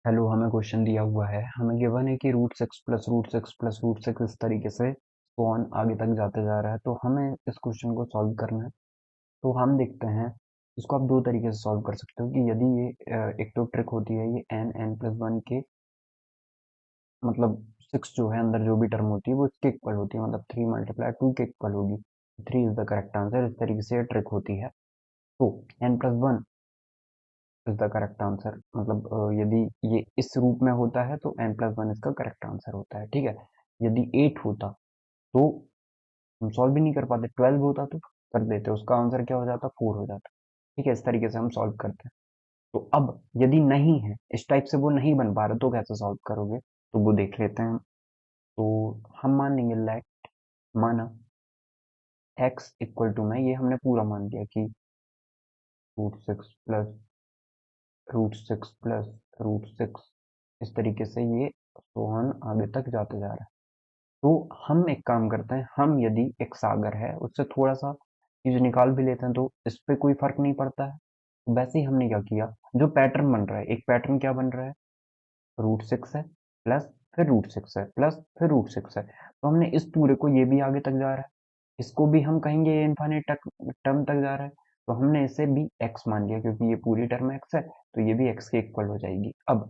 Hello, हमें question दिया हुआ है। हमें गिवन है कि root six plus root six plus root six इस तरीके से ऑन आगे तक जाते जा रहा है। तो हमें इस क्वेश्चन को सॉल्व करना है। तो हम देखते हैं, इसको आप दो तरीके से सॉल्व कर सकते हो कि यदि ये एक तो ट्रिक होती है, ये एन एन प्लस वन के मतलब सिक्स जो है अंदर जो भी टर्म होती है वो इसके इक्वल होती है, मतलब थ्री मल्टीप्लाई टू के इक्वल होगी। Three is the correct answer. इस तरीके से ये ट्रिक होती है। तो n plus one is the correct answer, मतलब यदि ये इस रूप में होता है तो एन प्लस वन इसका करेक्ट आंसर होता है। ठीक है। यदि एट होता तो हम सॉल्व भी नहीं कर पाते, 12 होता तो कर देते, उसका आंसर क्या हो जाता, फोर हो जाता। ठीक है, इस तरीके से हम सॉल्व करते हैं। तो अब यदि नहीं है, इस टाइप से वो नहीं बन पा रहा, तो कैसे सॉल्व करोगे, तो वो देख लेते हैं। तो हम मान लेंगे लेट, माना एक्स इक्वल टू में, ये हमने पूरा मान लिया कि root six plus root six plus root six, इस तरीके से ये सोहन आगे तक जाते जा रहा है। तो हम एक काम करते हैं, हम यदि एक सागर है उससे थोड़ा सा चीज निकाल भी लेते हैं तो इस पे कोई फर्क नहीं पड़ता है। वैसे ही हमने क्या किया, जो पैटर्न बन रहा है, एक पैटर्न क्या बन रहा है, रूट सिक्स है प्लस फिर रूट सिक्स है प्लस फिर रूट सिक्स है, तो हमने इस पूरे को, ये भी आगे तक जा रहा है, इसको भी हम कहेंगे ये इन्फाइनाइट टर्म तक जा रहा है, तो हमने इसे भी एक्स मान लिया क्योंकि ये पूरी टर्म एक्स है, तो ये भी एक्स के इक्वल हो जाएगी। अब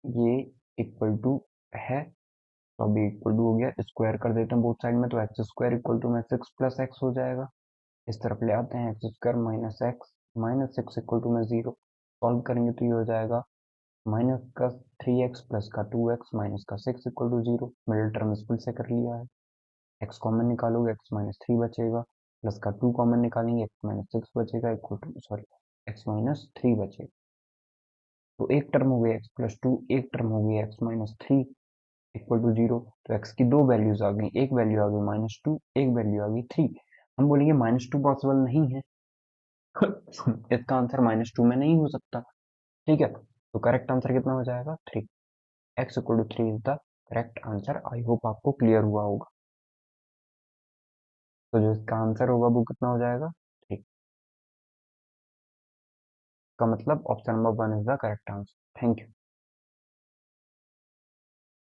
ये इक्वल टू है, तो अभी इक्वल टू हो गया, स्क्वायर कर देते हैं बोथ साइड में, तो एक्स स्क्वायर इक्वल टू में सिक्स प्लस एक्स हो जाएगा। इस तरफ ले आते हैं, x square minus six equal to में जीरो, सॉल्व करेंगे तो ये हो जाएगा माइनस का थ्री एक्स प्लस का टू एक्स माइनस का six equal to zero. Middle term split से कर लिया है। एक्स कॉमन निकालोगे, एक्स माइनस थ्री बचेगा, प्लस का टू कॉमन निकालेंगे, एक्स माइनस सिक्स बचेगा equal to, sorry, x minus three बचेगा। तो एक टर्म हो गई एक्स प्लस टू, एक टर्म हो गई x minus three equal to zero. तो एक्स की दो वैल्यूज आ गई, एक वैल्यू आ गई माइनस टू, एक वैल्यू आ गई थ्री। हम बोलेंगे माइनस टू पॉसिबल नहीं है, इसका आंसर माइनस टू में नहीं हो सकता। ठीक है, तो करेक्ट आंसर कितना हो जाएगा, three. X equal to three is the correct answer. I hope आपको क्लियर हुआ होगा। तो जो इसका आंसर होगा वो कितना हो जाएगा, थ्री। का मतलब option number one is the correct answer. Thank you.